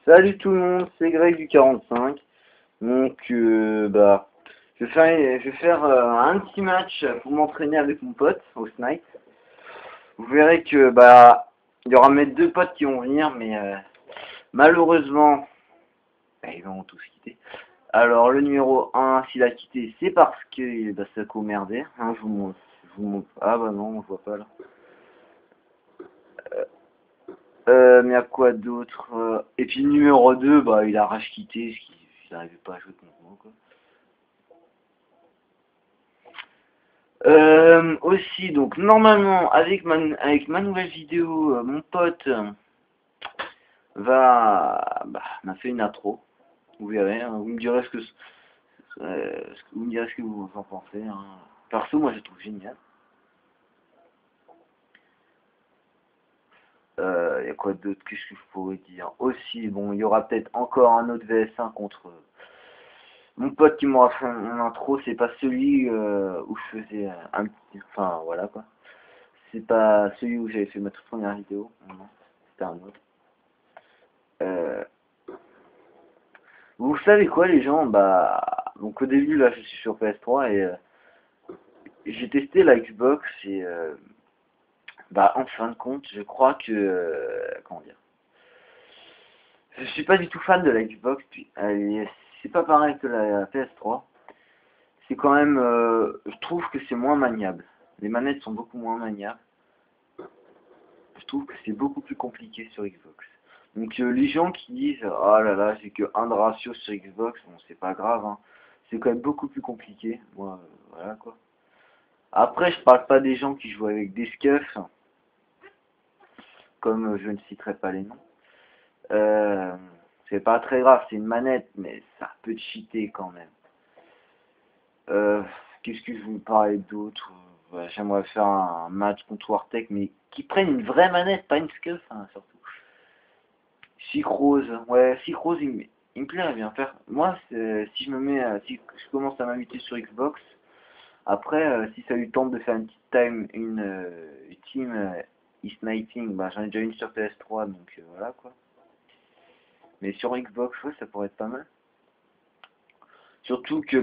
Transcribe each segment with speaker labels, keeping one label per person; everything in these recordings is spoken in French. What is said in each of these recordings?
Speaker 1: Salut tout le monde, c'est Greg du 45. Donc, je vais faire un petit match pour m'entraîner avec mon pote au snipe. Vous verrez que il y aura mes deux potes qui vont venir, mais malheureusement, ils vont tous quitter. Alors le numéro 1, s'il a quitté, c'est parce que ça a merdé. Hein, je vous montre. Ah bah non, on voit pas là. Mais à quoi d'autre Et puis le numéro 2, il a rage quitté, parce qu'il n'arrivait pas à jouer contre moi, quoi. Aussi, donc normalement, avec ma nouvelle vidéo, mon pote m'a fait une intro. Vous verrez, hein, vous me direz ce que vous en pensez. Hein. Perso, moi je trouve génial. Y a quoi d'autre? Qu'est-ce que je pourrais dire? Aussi, bon, il y aura peut-être encore un autre VS1 contre mon pote qui m'aura fait un intro. C'est pas celui où je faisais un petit. Enfin, voilà quoi. C'est pas celui où j'avais fait ma toute première vidéo. Non, c'était un autre. Euh, Vous savez quoi les gens? Donc au début là je suis sur PS3 et j'ai testé la Xbox et en fin de compte je crois que comment dire, je suis pas du tout fan de la Xbox. Puis c'est pas pareil que la PS3. C'est quand même, je trouve que c'est moins maniable. Les manettes sont beaucoup moins maniables. Je trouve que c'est beaucoup plus compliqué sur Xbox. Donc les gens qui disent oh là là j'ai que un de ratio sur Xbox, bon c'est pas grave, hein. C'est quand même beaucoup plus compliqué. Moi voilà quoi. Après je parle pas des gens qui jouent avec des scuffs, comme je ne citerai pas les noms. Euh, c'est pas très grave, c'est une manette, mais ça peut cheater quand même. Euh, Qu'est-ce que je vous parlais d'autre? J'aimerais faire un match contre Wartech, mais qui prenne une vraie manette, pas une scuff, hein, surtout. Rose, ouais, Rose, il me plairait bien faire. Moi, si je me mets, si je commence à m'habituer sur Xbox, après, si ça lui tente de faire une petite une team e-sniping, j'en ai déjà une sur PS3, donc voilà quoi. Mais sur Xbox, ouais, ça pourrait être pas mal. Surtout que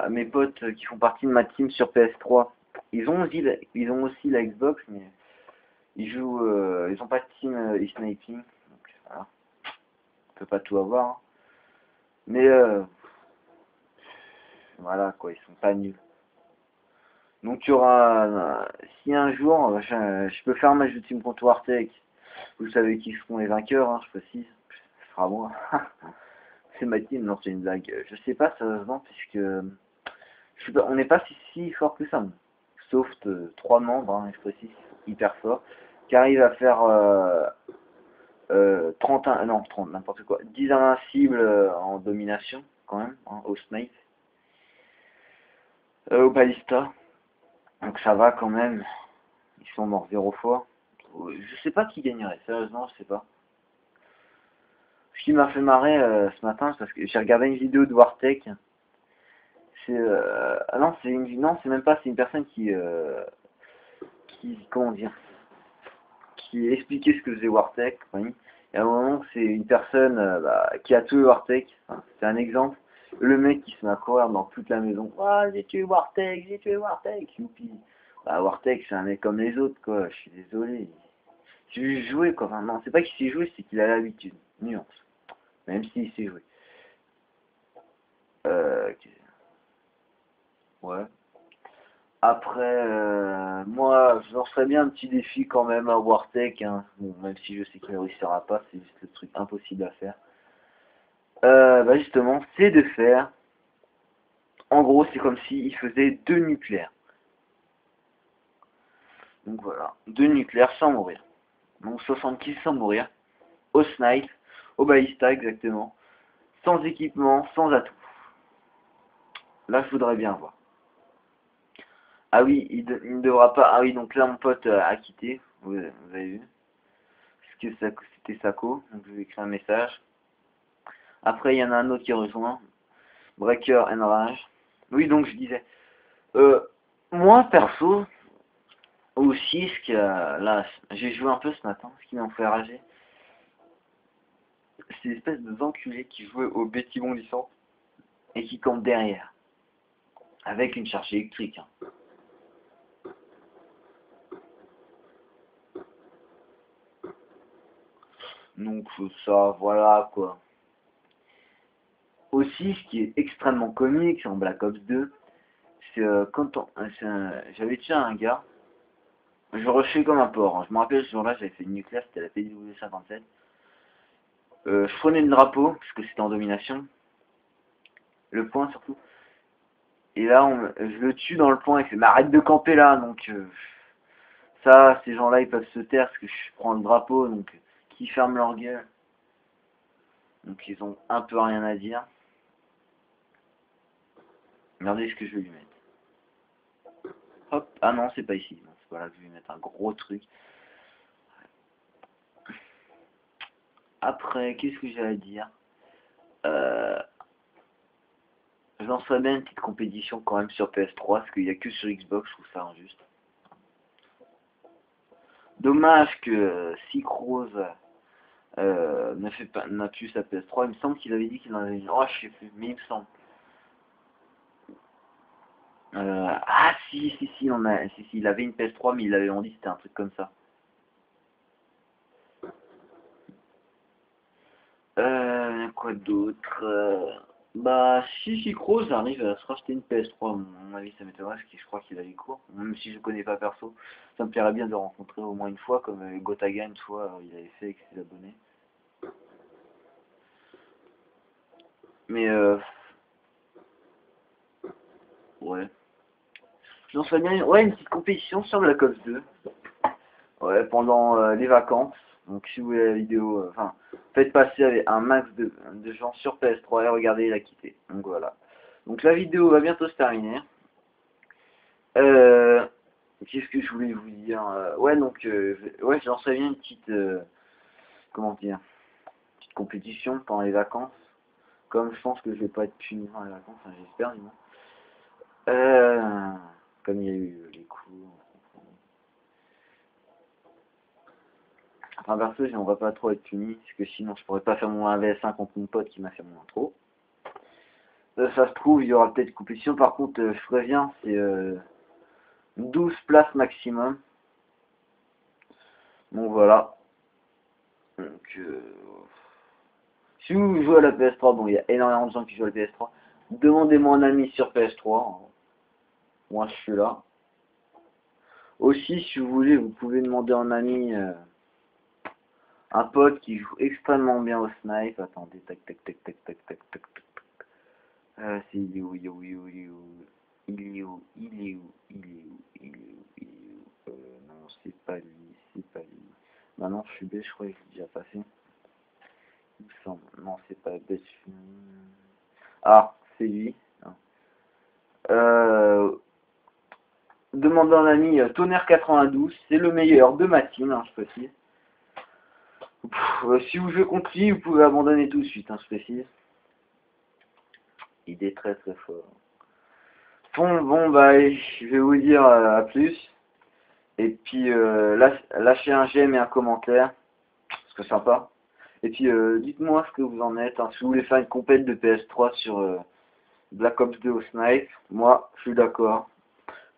Speaker 1: mes potes qui font partie de ma team sur PS3, ils ont aussi la Xbox, mais ils ont pas de team e-sniping, donc voilà, on peut pas tout avoir. Hein. Mais voilà quoi, ils sont pas nuls. Donc il y aura, si un jour je peux faire un match de team contre Wartech, vous savez qui seront les vainqueurs, hein, je précise, ce sera moi. C'est ma team, non c'est une blague. Je sais pas sérieusement puisque on n'est pas si fort que ça. Sauf 3 membres, hein, je précise, hyper forts, qui arrivent à faire 30, non 30, n'importe quoi, 10 invincibles en domination quand même, hein, au snipe, au ballista. Donc ça va quand même, ils sont morts 0 fois. Je sais pas qui gagnerait, sérieusement, je sais pas. Ce qui m'a fait marrer ce matin, c'est parce que j'ai regardé une vidéo de Wartech. Ah non, non, c'est même pas, c'est une personne qui, comment dire, qui expliquait ce que faisait Wartech. Oui. Et à un moment, c'est une personne qui a tué Wartech. Enfin, c'est un exemple. Le mec qui se met à courir dans toute la maison. Ah, j'ai tué Wartech, j'ai tué Wartech. Youpi. Wartech, c'est un mec comme les autres, quoi. Je suis désolé. C'est juste jouer, quoi. Enfin, non, c'est pas qu'il sait jouer, c'est qu'il a l'habitude. Nuance. Même s'il sait jouer. Ok. Ouais. Après, moi, je lancerais bien un petit défi quand même à Wartech, hein. Bon, même si je sais qu'il ne réussira pas, c'est juste le truc impossible à faire. Justement, c'est de faire. En gros, c'est comme s'il faisait 2 nucléaires. Donc voilà, 2 nucléaires sans mourir. Donc 60 kills sans mourir. Au snipe, au ballista exactement. Sans équipement, sans atout. Là, je voudrais bien voir. Ah oui, il ne devra pas. Ah oui, donc là, mon pote a quitté. Vous avez vu. Parce que c'était Sako. Donc je vais écrire un message. Après, il y en a un autre qui rejoint. Breaker and Rage. Oui, donc je disais. Euh, Moi, perso, aussi, là, j'ai joué un peu ce matin, ce qui m'a fait rager. c'est des espèces d'enculés qui jouaient au Betty bondissant et qui campent derrière. Avec une charge électrique. Hein. Donc ça, voilà quoi. Aussi, ce qui est extrêmement comique en Black Ops 2, c'est quand on... j'avais tué un gars, je rushais comme un porc. Hein. Je me rappelle ce jour-là, j'avais fait une nucléaire, c'était la PW57. Je prenais le drapeau, parce que c'était en domination. Le point surtout. Et là, je le tue dans le point, il fait mais arrête de camper là. Donc ça, ces gens-là, ils peuvent se taire parce que je prends le drapeau, donc qui ferment leur gueule. Donc ils ont un peu rien à dire. Regardez ce que je vais lui mettre. Hop, ah non, c'est pas ici. Non, c'est pas là que je vais lui mettre un gros truc. Après, qu'est-ce que j'ai à dire Je lancerais bien une petite compétition quand même sur PS3, parce qu'il n'y a que sur Xbox, je trouve ça injuste. Dommage que Silk Rose n'a plus sa PS3. Il me semble qu'il avait dit qu'il en avait une. Oh, je sais plus, mais il me semble. Ah si, il avait une PS3, mais il avait vendu, c'était un truc comme ça. Quoi d'autre bah, si Cross arrive à se racheter une PS3, à mon avis, ça m'étonnerait parce que je crois qu'il a les cours. Même si je le connais pas perso, ça me plairait bien de le rencontrer au moins une fois, comme Gotaga une fois, il avait fait avec ses abonnés. Mais ouais. Je lancerais bien ouais, une petite compétition sur Black Ops 2. Ouais, pendant les vacances. Donc si vous voulez la vidéo, enfin, faites passer avec un max de gens sur PS3 et regardez la quitter. Donc voilà. Donc la vidéo va bientôt se terminer. Euh, Qu'est-ce que je voulais vous dire ouais, donc, ouais, je lancerais bien une petite, comment dire, petite compétition pendant les vacances. Comme je pense que je vais pas être puni pendant les vacances, enfin, j'espère du moins. Euh, Comme il y a eu les cours. Enfin, perso, j'aimerais pas trop être puni, parce que sinon je pourrais pas faire mon 1vs1 contre mon pote qui m'a fait mon intro. Ça se trouve, il y aura peut-être une compétition, par contre, je préviens, c'est 12 places maximum. Donc voilà. Donc, si vous jouez à la PS3, bon, il y a énormément de gens qui jouent à la PS3. Demandez-moi un ami sur PS3. Moi, je suis là. Aussi, si vous voulez, vous pouvez demander en ami un pote qui joue extrêmement bien au snipe. Attendez, tac, tac, tac, tac, tac, tac, tac, tac. C'est il est où, il est où, il est où, il est où, il est où, il est où, il est où, il est où, il est où, non, c'est pas lui, c'est pas lui. Bah non, je suis bête, je crois que j'ai déjà passé. Il me semble. Non, c'est pas bête. Ah, c'est lui. Euh, Demandez un ami Tonnerre 92, c'est le meilleur de ma team, hein, je précise. Si vous jouez contre lui, vous pouvez abandonner tout de suite, hein, je précise. Il est très très fort. Bon bah, je vais vous dire à plus. Et puis, lâchez un j'aime et un commentaire, ce serait sympa. Et puis, dites-moi ce que vous en êtes, hein, si vous voulez faire une compète de PS3 sur Black Ops 2 au snipe. Moi, je suis d'accord.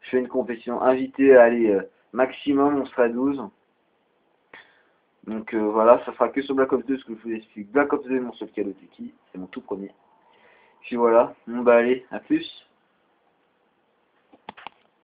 Speaker 1: Je fais une compétition. Invité à aller maximum, on sera 12. Donc voilà, ça sera que sur Black Ops 2 ce que je vous explique. Black Ops 2 est mon seul Call of Duty, c'est mon tout premier. Puis voilà, bon bah allez, à plus.